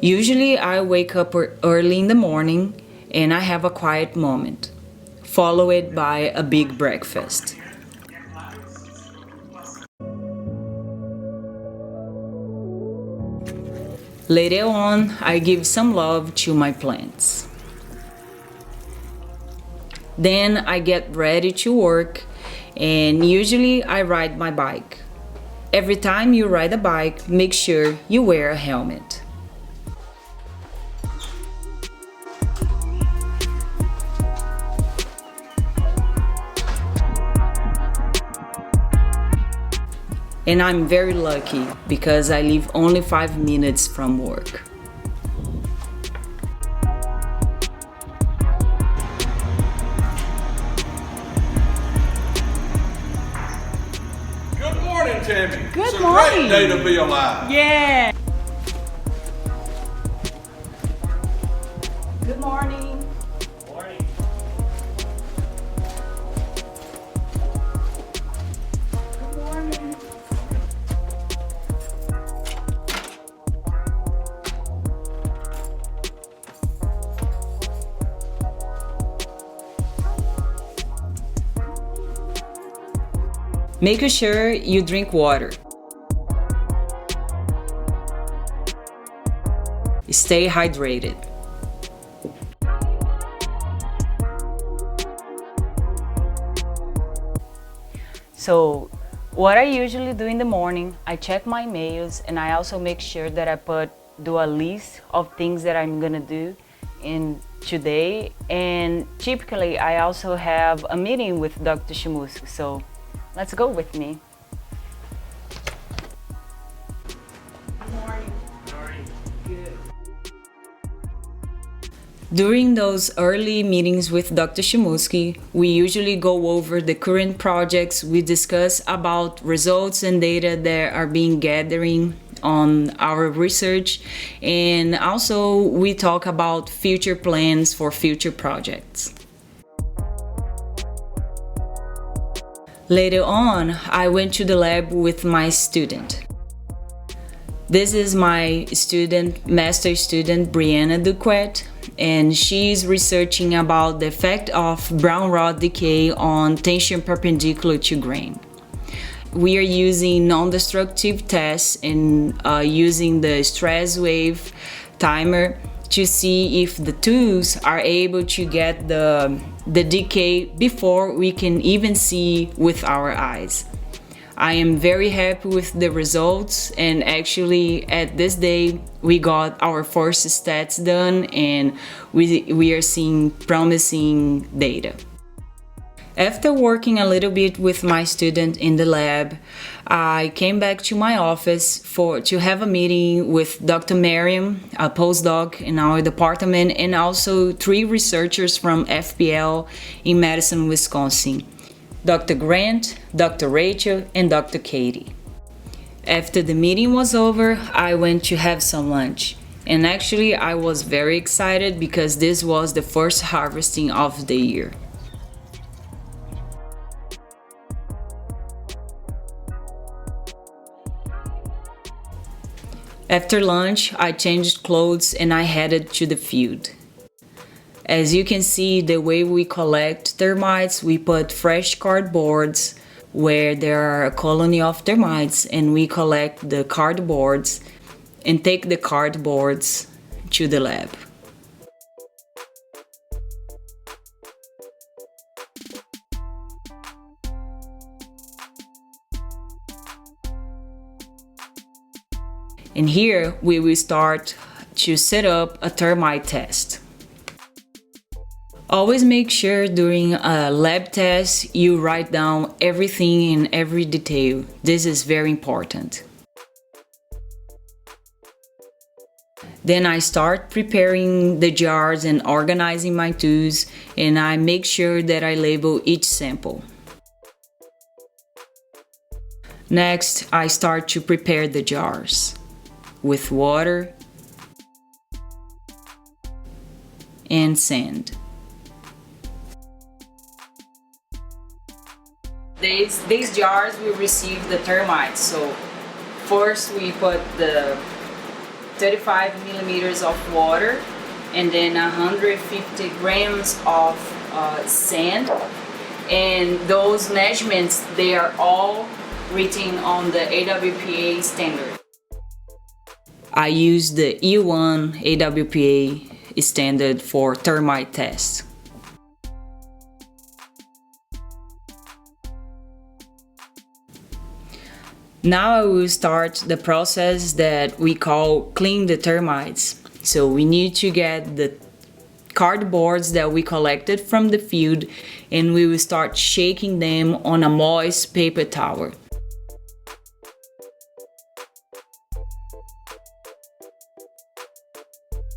Usually I wake up early in the morning and I have a quiet moment, followed by a big breakfast. Later on, I give some love to my plants. Then I get ready to work, and usually I ride my bike. Every time you ride a bike, make sure you wear a helmet. And I'm very lucky because I live only 5 minutes from work. Good morning, Tammy. Good it's a morning. Great day to be alive. Yeah. Good morning. Morning. Good morning. Make sure you drink water. Stay hydrated. So, what I usually do in the morning, I check my mails and I also make sure that I do a list of things that I'm gonna do in today. And typically, I also have a meeting with Dr. Shimuski. So, let's go with me. Good morning. Morning. Good. During those early meetings with Dr. Shimuski, we usually go over the current projects. We discuss about results and data that are being gathering on our research, and also we talk about future plans for future projects. Later on, I went to the lab with my student. This is my master student, Brianna Duquette, and she's researching about the effect of brown rot decay on tension perpendicular to grain. We are using non-destructive tests and using the stress wave timer to see if the tools are able to get the decay before we can even see with our eyes. I am very happy with the results, and actually at this day we got our first stats done and we are seeing promising data. After working a little bit with my student in the lab, I came back to my office to have a meeting with Dr. Mariam, a postdoc in our department, and also 3 researchers from FPL in Madison, Wisconsin. Dr. Grant, Dr. Rachel, and Dr. Katie. After the meeting was over, I went to have some lunch. And actually, I was very excited because this was the first harvesting of the year. After lunch, I changed clothes and I headed to the field. As you can see, the way we collect termites, we put fresh cardboards where there are a colony of termites, and we collect the cardboards and take the cardboards to the lab. And here we will start to set up a termite test. Always make sure during a lab test you write down everything in every detail. This is very important. Then I start preparing the jars and organizing my tools, and I make sure that I label each sample. Next, I start to prepare the jars with water and sand. These jars will receive the termites. So first we put the 35 millimeters of water and then 150 grams of sand. And those measurements, they are all written on the AWPA standard. I use the E1 AWPA standard for termite tests. Now I will start the process that we call clean the termites. So we need to get the cardboards that we collected from the field and we will start shaking them on a moist paper towel.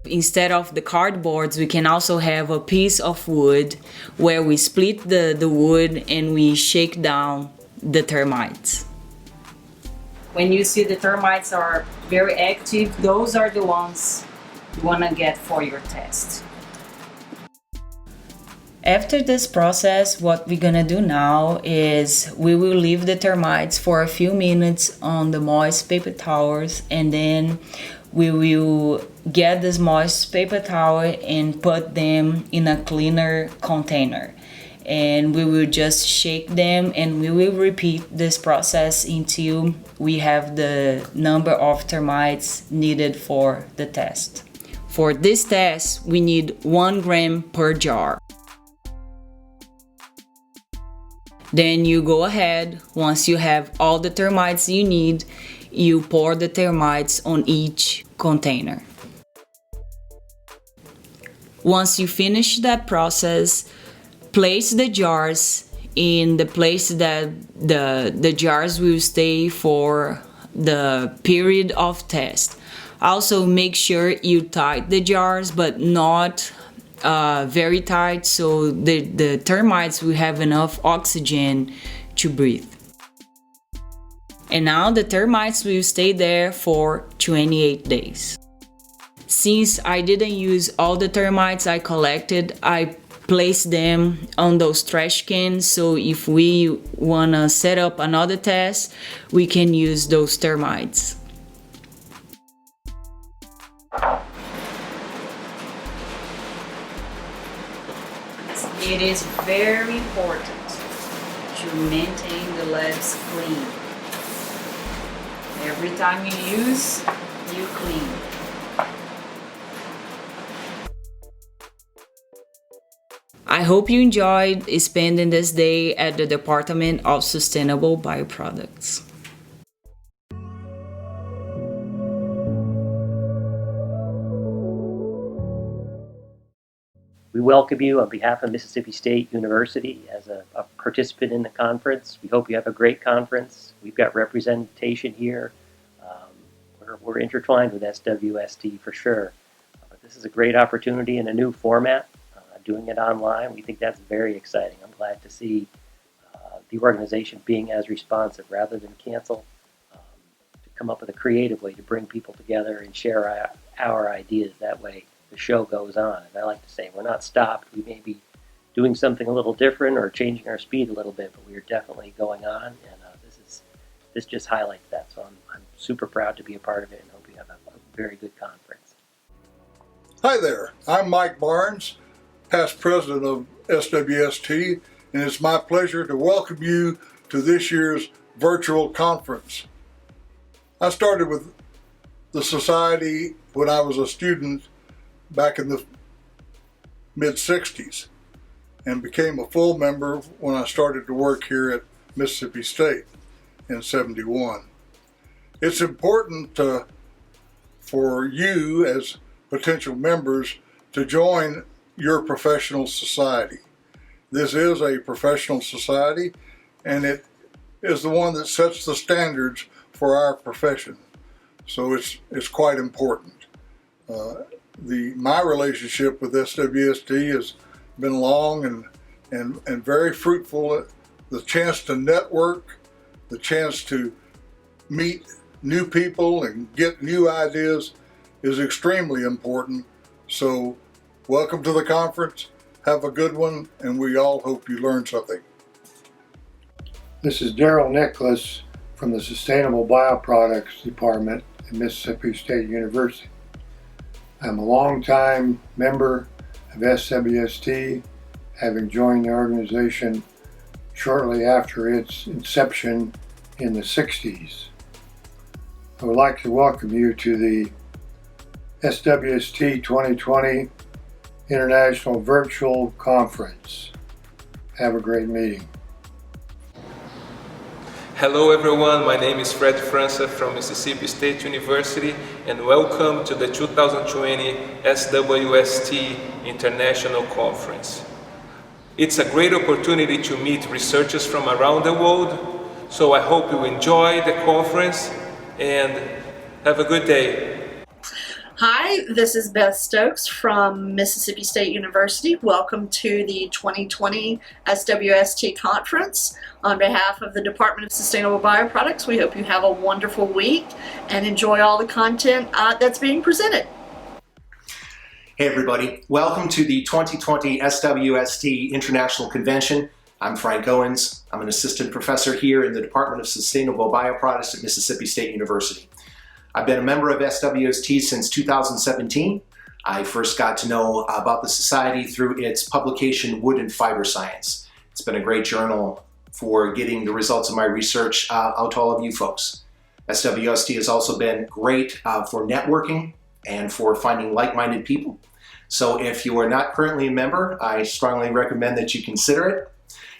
Instead of the cardboards, we can also have a piece of wood where we split the wood and we shake down the termites. When you see the termites are very active, those are the ones you want to get for your test. After this process, what we're gonna do now is we will leave the termites for a few minutes on the moist paper towels, and then we will get this moist paper towel and put them in a cleaner container. And we will just shake them, and we will repeat this process until we have the number of termites needed for the test. For this test, we need 1 gram per jar. Then you go ahead, once you have all the termites you need, you pour the termites on each container. Once you finish that process, place the jars in the place that the jars will stay for the period of test. Also make sure you tight the jars, but not very tight, so the termites will have enough oxygen to breathe. And now the termites will stay there for 28 days. Since I didn't use all the termites I collected, I place them on those trash cans, so if we want to set up another test, we can use those termites. It is very important to maintain the labs clean. Every time you use, you clean. I hope you enjoyed spending this day at the Department of Sustainable Bioproducts. We welcome you on behalf of Mississippi State University as a participant in the conference. We hope you have a great conference. We've got representation here. We're intertwined with SWST for sure. But this is a great opportunity in a new format. Doing it online, we think that's very exciting. I'm glad to see the organization being as responsive rather than cancel, to come up with a creative way to bring people together and share our ideas. That way the show goes on. As I like to say, we're not stopped. We may be doing something a little different or changing our speed a little bit, but we are definitely going on, and this just highlights that. So I'm super proud to be a part of it, and hope you have a very good conference. Hi there, I'm Mike Barnes, past president of SWST, and it's my pleasure to welcome you to this year's virtual conference. I started with the society when I was a student back in the mid-60s and became a full member when I started to work here at Mississippi State in '71. It's important for you as potential members to join your professional society. This is a professional society, and it is the one that sets the standards for our profession. So it's quite important. My relationship with SWST has been long and very fruitful. The chance to network, the chance to meet new people and get new ideas is extremely important. So welcome to the conference. Have a good one, and we all hope you learn something. This is Daryl Nicholas from the Sustainable Bioproducts Department at Mississippi State University. I'm a longtime member of SWST, having joined the organization shortly after its inception in the 60s. I would like to welcome you to the SWST 2020 International Virtual Conference. Have a great meeting. Hello everyone, my name is Fred França from Mississippi State University and welcome to the 2020 SWST International Conference. It's a great opportunity to meet researchers from around the world, so I hope you enjoy the conference and have a good day. Hi, this is Beth Stokes from Mississippi State University. Welcome to the 2020 SWST Conference. On behalf of the Department of Sustainable Bioproducts, we hope you have a wonderful week and enjoy all the content that's being presented. Hey everybody, welcome to the 2020 SWST International Convention. I'm Frank Owens. I'm an assistant professor here in the Department of Sustainable Bioproducts at Mississippi State University. I've been a member of SWST since 2017. I first got to know about the society through its publication Wood and Fiber Science. It's been a great journal for getting the results of my research out to all of you folks. SWST has also been great for networking and for finding like-minded people. So if you are not currently a member, I strongly recommend that you consider it.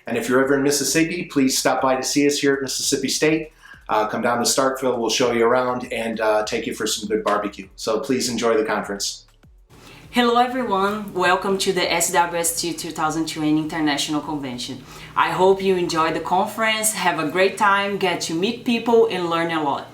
And if you're ever in Mississippi, please stop by to see us here at Mississippi State. Come down to Starkville, we'll show you around and take you for some good barbecue. So please enjoy the conference. Hello everyone, welcome to the SWST 2020 International Convention. I hope you enjoy the conference, have a great time, get to meet people and learn a lot.